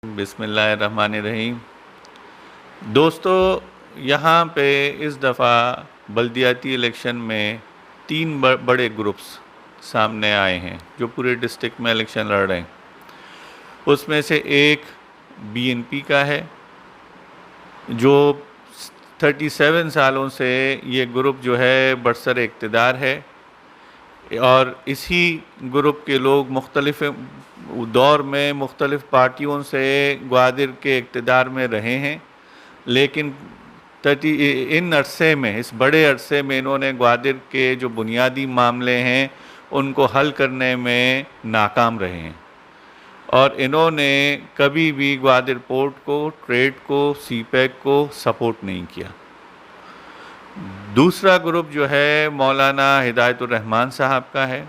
बिस्मिल्लाहिर्रहमानिर्रहीम। दोस्तों, यहाँ पे इस दफ़ा बल्दियाती इलेक्शन में 3 बड़े ग्रुप्स सामने आए हैं जो पूरे डिस्ट्रिक्ट में इलेक्शन लड़ रहे हैं। उसमें से एक बीएनपी का है, जो 37 सालों से ये ग्रुप जो है बरसर इक़्तिदार है, और इसी ग्रुप के लोग मुख्तलिफ़ दौर में मुख्तलिफ़ पार्टियों से ग्वादर के इक़्तिदार में रहे हैं, लेकिन इन अरसे में, इस बड़े अरसे में इन्होंने ग्वादर के जो बुनियादी मामले हैं उनको हल करने में नाकाम रहे हैं, और इन्होंने कभी भी ग्वादर पोर्ट को, ट्रेड को, सीपैक को सपोर्ट नहीं किया। दूसरा ग्रुप जो है मौलाना हिदायतुर रहमान साहब का है,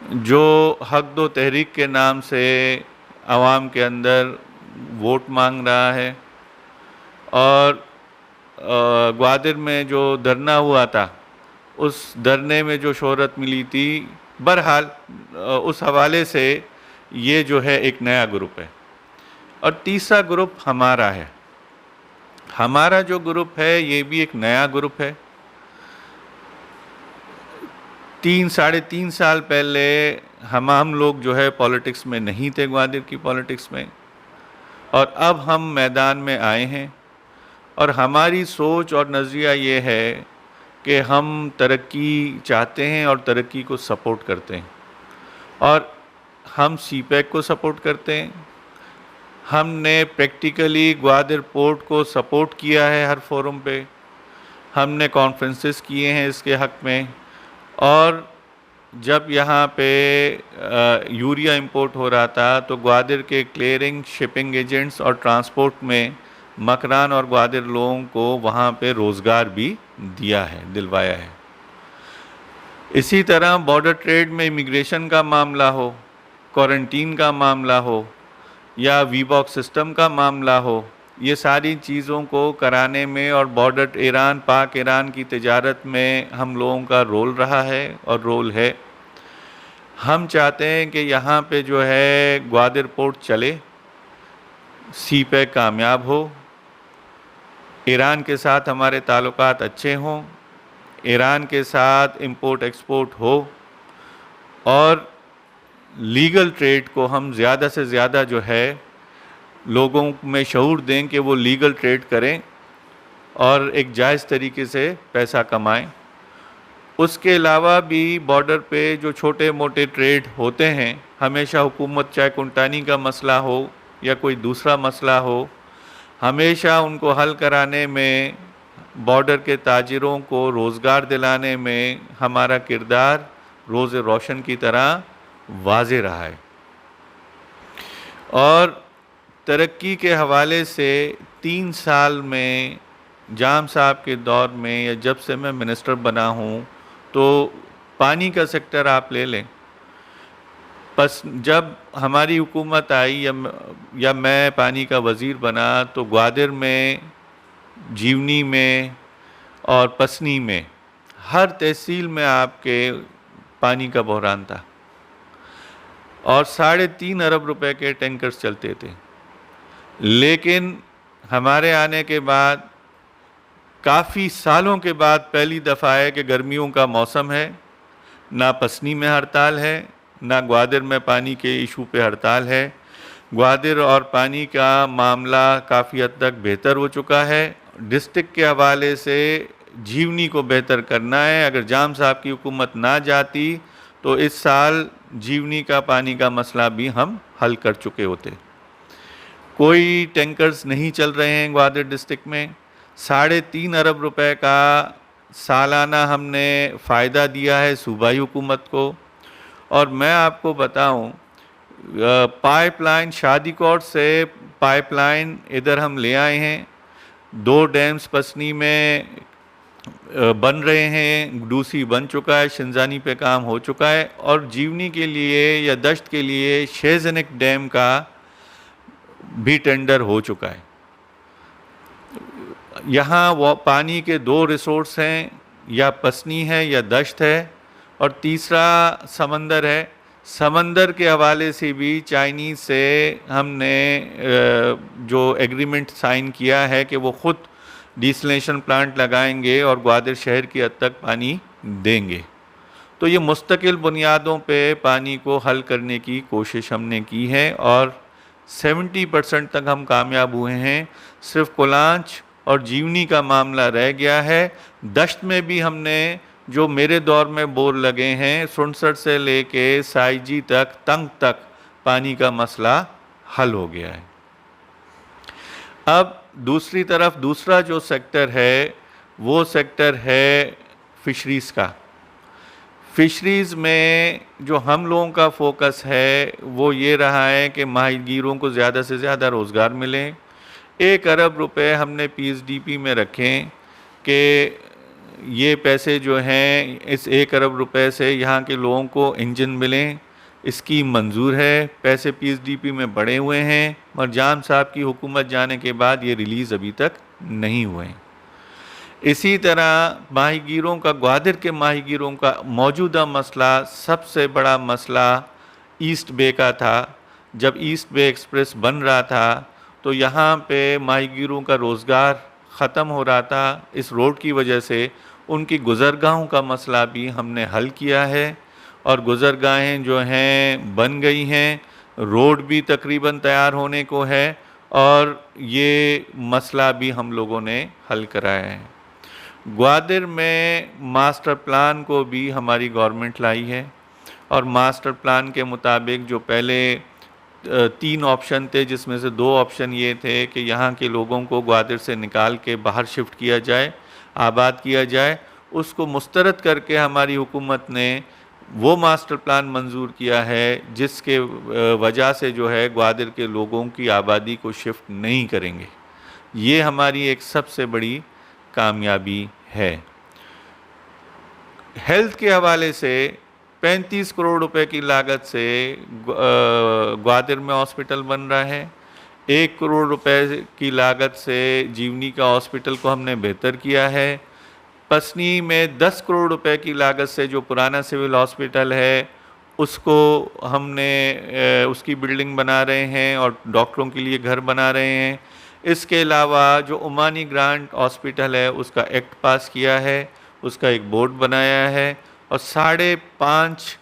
जो हक दो तहरीक के नाम से आवाम के अंदर वोट मांग रहा है, और ग्वादर में जो धरना हुआ था उस धरने में जो शोहरत मिली थी, बहरहाल उस हवाले से ये जो है एक नया ग्रुप है। और तीसरा ग्रुप हमारा है। हमारा जो ग्रुप है ये भी एक नया ग्रुप है। 3-3.5 साल पहले हम लोग जो है पॉलिटिक्स में नहीं थे, ग्वादर की पॉलिटिक्स में, और अब हम मैदान में आए हैं, और हमारी सोच और नज़रिया ये है कि हम तरक्की चाहते हैं और तरक्की को सपोर्ट करते हैं, और हम सीपैक को सपोर्ट करते हैं। हमने प्रैक्टिकली ग्वादर पोर्ट को सपोर्ट किया है हर फोरम पे, हमने कॉन्फ्रेंसेस किए हैं इसके हक़ में, और जब यहाँ पे यूरिया इंपोर्ट हो रहा था तो ग्वादर के क्लियरिंग, शिपिंग एजेंट्स और ट्रांसपोर्ट में मकरान और ग्वादर लोगों को वहाँ पे रोज़गार भी दिया है, दिलवाया है। इसी तरह बॉर्डर ट्रेड में इमिग्रेशन का मामला हो, क्वारंटीन का मामला हो, या वीबॉक्स सिस्टम का मामला हो, ये सारी चीज़ों को कराने में और बॉर्डर ईरान, पाक ईरान की तिजारत में हम लोगों का रोल रहा है और रोल है। हम चाहते हैं कि यहाँ पे जो है ग्वादर पोर्ट चले, सीपैक कामयाब हो, ईरान के साथ हमारे ताल्लुकात अच्छे हों, ईरान के साथ इंपोर्ट एक्सपोर्ट हो, और लीगल ट्रेड को हम ज़्यादा से ज़्यादा जो है लोगों में शऊर दें कि वो लीगल ट्रेड करें और एक जायज़ तरीके से पैसा कमाएं। उसके अलावा भी बॉर्डर पे जो छोटे मोटे ट्रेड होते हैं, हमेशा हुकूमत, चाहे कुंटानी का मसला हो या कोई दूसरा मसला हो, हमेशा उनको हल कराने में, बॉर्डर के ताजिरों को रोज़गार दिलाने में हमारा किरदार रोज़ रोशन की तरह वाज़े रहा है। और तरक्की के हवाले से 3 साल में जाम साहब के दौर में, या जब से मैं मिनिस्टर बना हूँ, तो पानी का सेक्टर आप ले लें, बस जब हमारी हुकूमत आई या मैं पानी का वज़ीर बना, तो ग्वादर में, जीवनी में और पसनी में हर तहसील में आपके पानी का बहरान था, और 3.5 अरब रुपए के टैंकर्स चलते थे। लेकिन हमारे आने के बाद, काफ़ी सालों के बाद पहली दफ़ा है कि गर्मियों का मौसम है, ना पसनी में हड़ताल है, ना ग्वादर में पानी के इशू पे हड़ताल है। ग्वादर और पानी का मामला काफ़ी हद तक बेहतर हो चुका है। डिस्ट्रिक्ट के हवाले से जीवनी को बेहतर करना है। अगर जाम साहब की हुकूमत ना जाती तो इस साल जीवनी का पानी का मसला भी हम हल कर चुके होते। कोई टैंकर्स नहीं चल रहे हैं ग्वादर डिस्ट्रिक्ट में। 3.5 अरब रुपए का सालाना हमने फ़ायदा दिया है सूबाई हुकूमत को। और मैं आपको बताऊं, पाइपलाइन, शादीकोट से पाइपलाइन इधर हम ले आए हैं। 2 डैम्स पसनी में बन रहे हैं, डूसी बन चुका है, शिंजानी पे काम हो चुका है, और जीवनी के लिए या दश्त के लिए शेजनिक डैम का भी टेंडर हो चुका है। यहाँ वो पानी के 2 रिसोर्स हैं, या पसनी है या दश्त है, और तीसरा समंदर है। समंदर के हवाले से भी चाइनीज़ से हमने जो एग्रीमेंट साइन किया है कि वो ख़ुद डिसलेशन प्लांट लगाएंगे और ग्वादर शहर की हद तक पानी देंगे। तो ये मुस्तकिल बुनियादों पे पानी को हल करने की कोशिश हमने की है और 70% तक हम कामयाब हुए हैं। सिर्फ कोलांच और जीवनी का मामला रह गया है। दश्त में भी हमने जो मेरे दौर में बोर लगे हैं, सुनसर से लेके साइजी तक, तंग तक पानी का मसला हल हो गया है। अब दूसरी तरफ दूसरा जो सेक्टर है वो सेक्टर है फ़िशरीज़ का। फ़िशरीज़ में जो हम लोगों का फ़ोकस है वो ये रहा है कि माहीगीरों को ज़्यादा से ज़्यादा रोज़गार मिले। 1 अरब रुपए हमने पीएसडीपी में रखें कि ये पैसे जो हैं इस 1 अरब रुपए से यहाँ के लोगों को इंजन मिलें। स्कीम मंजूर है, पैसे पीएसडीपी में बढ़े हुए हैं, और जाम साहब की हुकूमत जाने के बाद ये रिलीज़ अभी तक नहीं हुए हैं। इसी तरह माहीगीरों का, ग्वादर के माहीगीरों का मौजूदा मसला, सबसे बड़ा मसला ईस्ट बे का था। जब ईस्ट बे एक्सप्रेस बन रहा था तो यहाँ पे माहीगीरों का रोज़गार ख़त्म हो रहा था। इस रोड की वजह से उनकी गुज़रगाहों का मसला भी हमने हल किया है और गुज़रगाहें जो हैं बन गई हैं, रोड भी तकरीबन तैयार होने को है और ये मसला भी हम लोगों ने हल कराया है। ग्वादर में मास्टर प्लान को भी हमारी गवर्नमेंट लाई है और मास्टर प्लान के मुताबिक जो पहले 3 ऑप्शन थे, जिसमें से 2 ऑप्शन ये थे कि यहाँ के लोगों को ग्वादर से निकाल के बाहर शिफ्ट किया जाए, आबाद किया जाए, उसको मुस्तरद करके हमारी हुकूमत ने वो मास्टर प्लान मंजूर किया है जिसके वजह से जो है ग्वादर के लोगों की आबादी को शिफ्ट नहीं करेंगे। ये हमारी एक सबसे बड़ी कामयाबी है। हेल्थ के हवाले से 35 करोड़ रुपए की लागत से ग्वादर में हॉस्पिटल बन रहा है। 1 करोड़ रुपए की लागत से जीवनी का हॉस्पिटल को हमने बेहतर किया है। पसनी में 10 करोड़ रुपए की लागत से जो पुराना सिविल हॉस्पिटल है उसको हमने उसकी बिल्डिंग बना रहे हैं और डॉक्टरों के लिए घर बना रहे हैं। इसके अलावा जो ओमानी ग्रांट हॉस्पिटल है उसका एक्ट पास किया है, उसका एक बोर्ड बनाया है और 5.5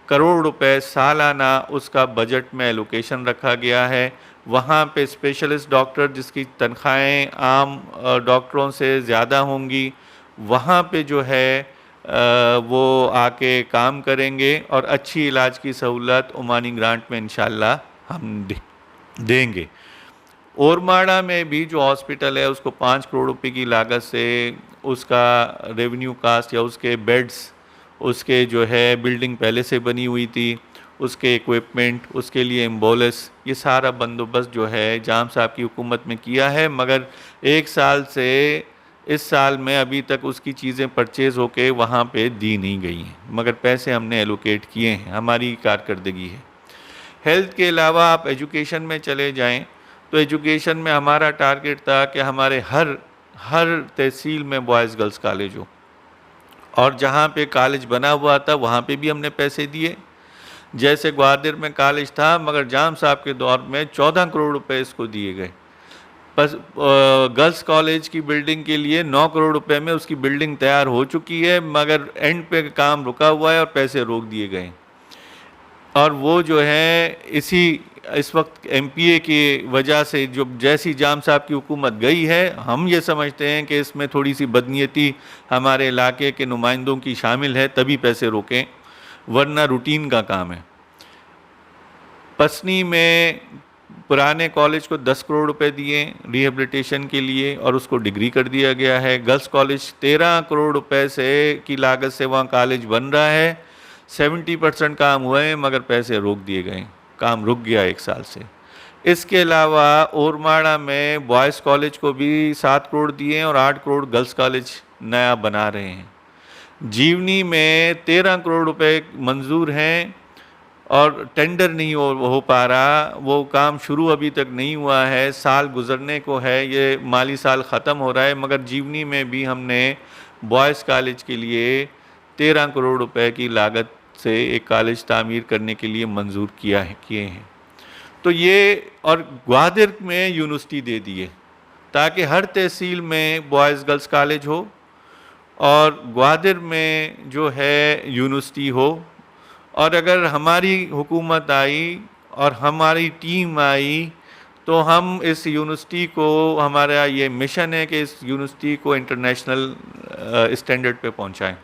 करोड़ रुपए सालाना उसका बजट में एलोकेशन रखा गया है। वहाँ पे स्पेशलिस्ट डॉक्टर जिसकी तनख्वाहें आम डॉक्टरों से ज़्यादा होंगी, वहाँ पे जो है वो आके काम करेंगे और अच्छी इलाज की सहूलत ओमानी ग्रांट में इंशाल्लाह हम देंगे। ओरमाड़ा में भी जो हॉस्पिटल है उसको 5 करोड़ रुपए की लागत से उसका रेवेन्यू कास्ट या उसके बेड्स, उसके जो है बिल्डिंग पहले से बनी हुई थी, उसके इक्विपमेंट, उसके लिए एम्बुलेंस, ये सारा बंदोबस्त जो है जाम साहब की हुकूमत में किया है। मगर 1 साल से इस साल में अभी तक उसकी चीज़ें परचेज़ होके वहाँ पे दी नहीं गई हैं, मगर पैसे हमने एलोकेट किए हैं, हमारी कारकर्दगी है। हेल्थ के अलावा आप एजुकेशन में चले जाएं तो एजुकेशन में हमारा टारगेट था कि हमारे हर तहसील में बॉयज़ गर्ल्स कॉलेज हो और जहाँ पे कॉलेज बना हुआ था वहाँ पे भी हमने पैसे दिए। जैसे ग्वादर में कॉलेज था मगर जाम साहब के दौर में 14 करोड़ रुपए इसको दिए गए। बस गर्ल्स कॉलेज की बिल्डिंग के लिए 9 करोड़ रुपए में उसकी बिल्डिंग तैयार हो चुकी है, मगर एंड पे काम रुका हुआ है और पैसे रोक दिए गए। और वो जो है इस वक्त एमपीए की वजह से जो जैसी जाम साहब की हुकूमत गई है, हम ये समझते हैं कि इसमें थोड़ी सी बदनीयती हमारे इलाके के नुमाइंदों की शामिल है, तभी पैसे रोकें, वरना रूटीन का काम है। पसनी में पुराने कॉलेज को 10 करोड़ रुपए दिए रिहेबिलिटेशन के लिए और उसको डिग्री कर दिया गया है। गर्ल्स कॉलेज 13 करोड़ रुपए से की लागत से वहाँ कॉलेज बन रहा है। 70% काम हुए हैं मगर पैसे रोक दिए गए, काम रुक गया 1 साल से। इसके अलावा ओरमाड़ा में बॉयज़ कॉलेज को भी 7 करोड़ दिए और 8 करोड़ गर्ल्स कॉलेज नया बना रहे हैं। जीवनी में 13 करोड़ रुपए मंजूर हैं और टेंडर नहीं हो पा रहा, वो काम शुरू अभी तक नहीं हुआ है, साल गुजरने को है, ये माली साल ख़त्म हो रहा है, मगर जीवनी में भी हमने बॉयज़ कॉलेज के लिए 13 करोड़ रुपए की लागत से एक कॉलेज तामीर करने के लिए मंजूर किए हैं। तो ये, और ग्वादर में यूनिवर्सिटी दे दी है ताकि हर तहसील में बॉयज़ गर्ल्स कॉलेज हो और ग्वादर में जो है यूनिवर्सिटी हो। और अगर हमारी हुकूमत आई और हमारी टीम आई तो हम इस यूनिवर्सिटी को, हमारा ये मिशन है कि इस यूनिवर्सिटी को इंटरनेशनल स्टैंडर्ड पे पहुंचाएं।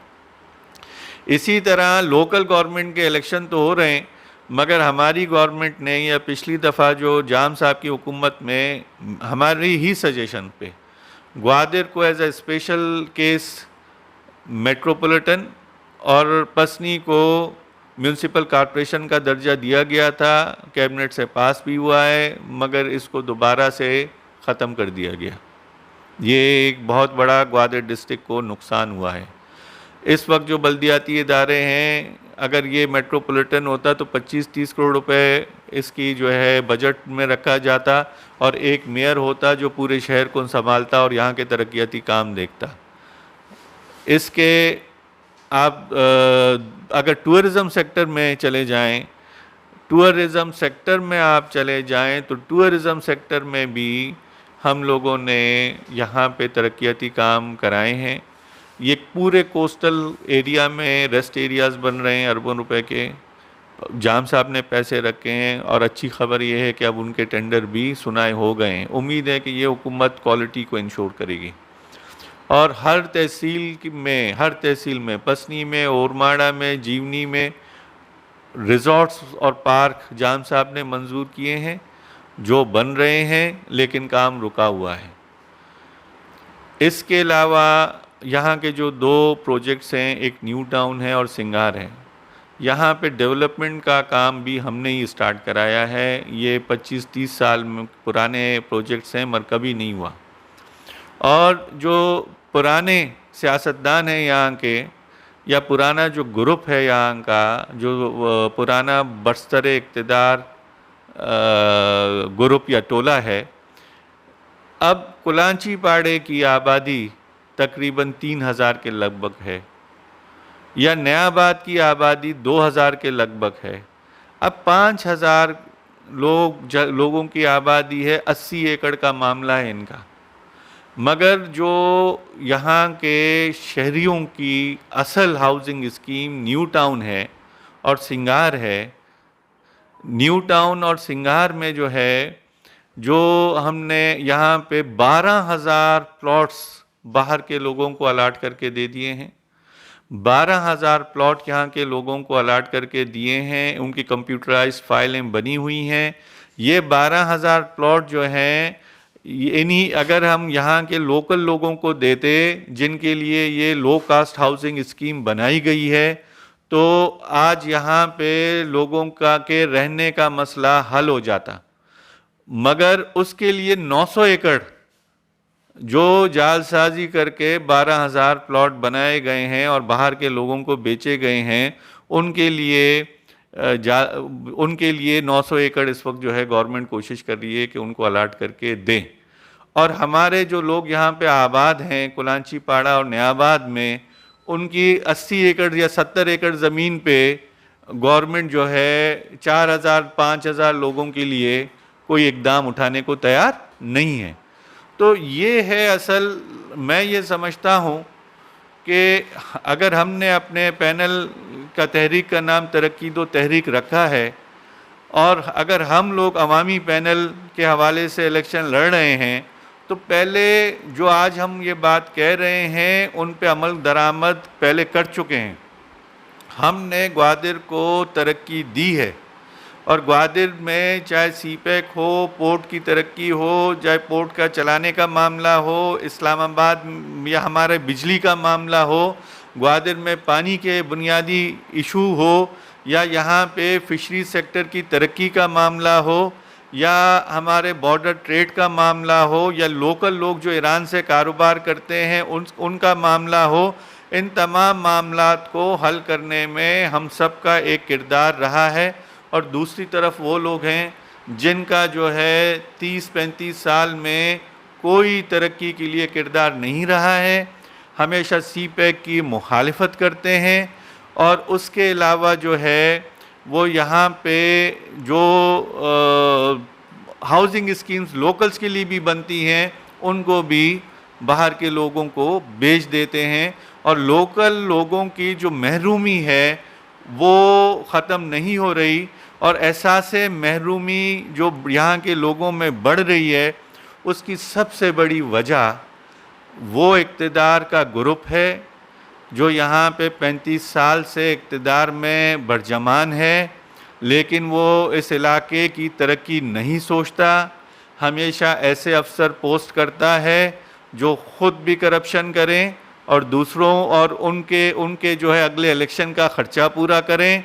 इसी तरह लोकल गवर्नमेंट के इलेक्शन तो हो रहे हैं, मगर हमारी गवर्नमेंट ने, या पिछली दफ़ा जो जाम साहब की हुकूमत में हमारी ही सजेशन पे ग्वादर को as a special case metropolitan और पसनी को म्यूनसिपल कॉरपोरेशन का दर्जा दिया गया था, कैबिनेट से पास भी हुआ है, मगर इसको दोबारा से ख़त्म कर दिया गया। ये एक बहुत बड़ा ग्वादर डिस्ट्रिक्ट को नुकसान हुआ है। इस वक्त जो बल्दियाती इदारे हैं, अगर ये मेट्रोपॉलिटन होता तो 25-30 करोड़ रुपए इसकी जो है बजट में रखा जाता और एक मेयर होता जो पूरे शहर को संभालता और यहाँ के तरक्याती काम देखता। इसके आप अगर टूरिज़म सेक्टर में चले जाएं, टूरिज़म सेक्टर में आप चले जाएं तो टूरिज़म सेक्टर में भी हम लोगों ने यहाँ पे तरक्याती काम कराए हैं। ये पूरे कोस्टल एरिया में रेस्ट एरियाज़ बन रहे हैं अरबों रुपए के, जाम साहब ने पैसे रखे हैं और अच्छी खबर ये है कि अब उनके टेंडर भी सुनाए हो गए हैं। उम्मीद है कि ये हुकूमत क्वालिटी को इंश्योर करेगी और हर तहसील में पसनी में, ओरमाड़ा में, जीवनी में रिज़ॉर्ट्स और पार्क जाम साहब ने मंजूर किए हैं जो बन रहे हैं, लेकिन काम रुका हुआ है। इसके अलावा यहाँ के जो 2 प्रोजेक्ट्स हैं, एक न्यू टाउन है और सिंगार है, यहाँ पे डेवलपमेंट का काम भी हमने ही स्टार्ट कराया है। ये 25-30 साल में पुराने प्रोजेक्ट्स हैं, मगर कभी नहीं हुआ। और जो पुराने सियासतदान हैं यहाँ के, या पुराना जो ग्रुप है यहाँ का, जो पुराना बरसरे इक़्तिदार ग्रुप या टोला है, अब कुलांची पाड़े की आबादी तकरीबन 3000 के लगभग है, या नयाबाद की आबादी 2000 के लगभग है। अब 5000 लोगों की आबादी है, 80 एकड़ का मामला है इनका। मगर जो यहाँ के शहरियों की असल हाउसिंग स्कीम न्यू टाउन है और सिंगार है। न्यू टाउन और सिंगार में जो है, जो हमने यहाँ पे 12,000 प्लॉट्स बाहर के लोगों को अलाट करके दे दिए हैं। 12,000 प्लॉट यहाँ के लोगों को अलाट करके दिए हैं, उनकी कंप्यूटराइज्ड फाइलें बनी हुई हैं। ये 12,000 प्लॉट जो हैं, इन्हीं अगर हम यहाँ के लोकल लोगों को देते जिनके लिए ये लो कास्ट हाउसिंग स्कीम बनाई गई है, तो आज यहाँ पे लोगों का के रहने का मसला हल हो जाता। मगर उसके लिए 900 एकड़ जो जालसाजी करके 12,000 प्लॉट बनाए गए हैं और बाहर के लोगों को बेचे गए हैं, उनके लिए 900 एकड़ इस वक्त जो है गवर्नमेंट कोशिश कर रही है कि उनको अलाट करके दें। और हमारे जो लोग यहाँ पे आबाद हैं कुलांची पाड़ा और नयाबाद में, उनकी 80 एकड़ या 70 एकड़ ज़मीन पे गवर्नमेंट जो है 4,000-5,000 लोगों के लिए कोई इकदाम उठाने को तैयार नहीं है। तो ये है असल, मैं ये समझता हूँ कि अगर हमने अपने पैनल का तहरीक का नाम तरक्की दो तहरीक रखा है, और अगर हम लोग अवामी पैनल के हवाले से इलेक्शन लड़ रहे हैं, तो पहले जो आज हम ये बात कह रहे हैं उन पे अमल दरामद पहले कर चुके हैं। हमने ग्वादर को तरक्की दी है, और ग्वादर में चाहे सीपैक हो, पोर्ट की तरक्की हो, चाहे पोर्ट का चलाने का मामला हो, इस्लामाबाद या हमारे बिजली का मामला हो, ग्वादर में पानी के बुनियादी इशू हो, या यहाँ पे फिशरी सेक्टर की तरक्की का मामला हो, या हमारे बॉर्डर ट्रेड का मामला हो, या लोकल लोग जो ईरान से कारोबार करते हैं उनका मामला हो, इन तमाम मामलात को हल करने में हम सब का एक किरदार रहा है। और दूसरी तरफ वो लोग हैं जिनका जो है 30-35 साल में कोई तरक्की के लिए किरदार नहीं रहा है, हमेशा सीपैक की मुखालिफत करते हैं और उसके अलावा जो है वो यहाँ पे जो हाउसिंग स्कीम्स लोकल्स के लिए भी बनती हैं उनको भी बाहर के लोगों को बेच देते हैं, और लोकल लोगों की जो महरूमी है वो ख़त्म नहीं हो रही, और एहसास महरूमी जो यहाँ के लोगों में बढ़ रही है उसकी सबसे बड़ी वजह वो इक़्तिदार का ग्रुप है जो यहाँ पे 35 साल से इक़्तिदार में बरजमान है, लेकिन वो इस इलाके की तरक्की नहीं सोचता। हमेशा ऐसे अफसर पोस्ट करता है जो ख़ुद भी करप्शन करें और दूसरों और उनके जो है अगले इलेक्शन का ख़र्चा पूरा करें।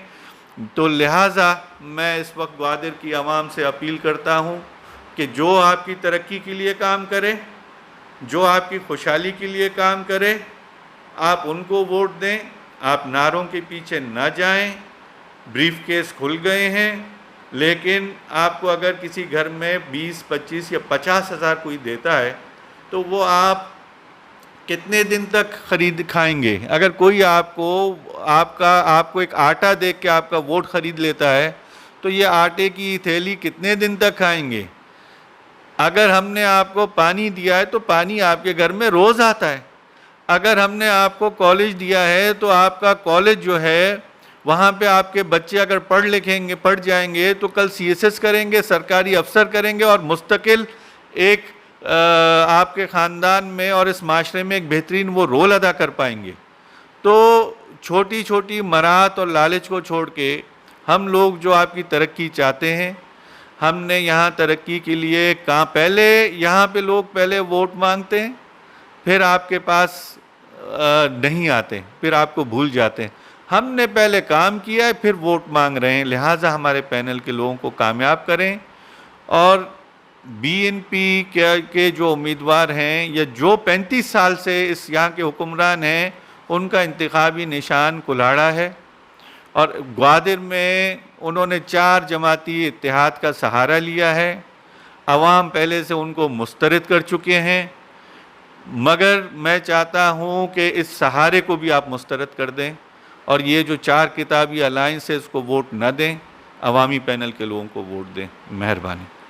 तो लिहाजा मैं इस वक्त ग्वादर की आवाम से अपील करता हूँ कि जो आपकी तरक्की के लिए काम करे, जो आपकी खुशहाली के लिए काम करे, आप उनको वोट दें। आप नारों के पीछे ना जाएं। ब्रीफ केस खुल गए हैं, लेकिन आपको अगर किसी घर में 20, 25 या 50 हज़ार कोई देता है तो वो आप कितने दिन तक ख़रीद खाएंगे? अगर कोई आपको एक आटा देख के आपका वोट ख़रीद लेता है तो ये आटे की थैली कितने दिन तक खाएंगे? अगर हमने आपको पानी दिया है तो पानी आपके घर में रोज़ आता है। अगर हमने आपको कॉलेज दिया है तो आपका कॉलेज जो है वहाँ पे आपके बच्चे अगर पढ़ जाएंगे तो कल CSS करेंगे, सरकारी अफसर करेंगे और मुस्तकिल एक आपके ख़ानदान में और इस माशरे में एक बेहतरीन वो रोल अदा कर पाएंगे। तो छोटी छोटी मराहत और लालच को छोड़ के हम लोग जो आपकी तरक्की चाहते हैं, हमने यहाँ तरक्की के लिए पहले यहाँ पे लोग पहले वोट मांगते हैं, फिर आपके पास नहीं आते, फिर आपको भूल जाते हैं। हमने पहले काम किया है, फिर वोट मांग रहे हैं। लिहाजा हमारे पैनल के लोगों को कामयाब करें, और BNP के जो उम्मीदवार हैं या जो 35 साल से इस यहाँ के हुक्मरान हैं उनका इंतखाबी निशान कुल्हाड़ा है, और ग्वादर में उन्होंने 4 जमाती इत्तेहाद का सहारा लिया है। अवाम पहले से उनको मुस्तरद कर चुके हैं, मगर मैं चाहता हूँ कि इस सहारे को भी आप मुस्तरद कर दें और ये जो 4 किताबी अलायंस है इसको वोट न दें, अवामी पैनल के लोगों को वोट दें। मेहरबानी।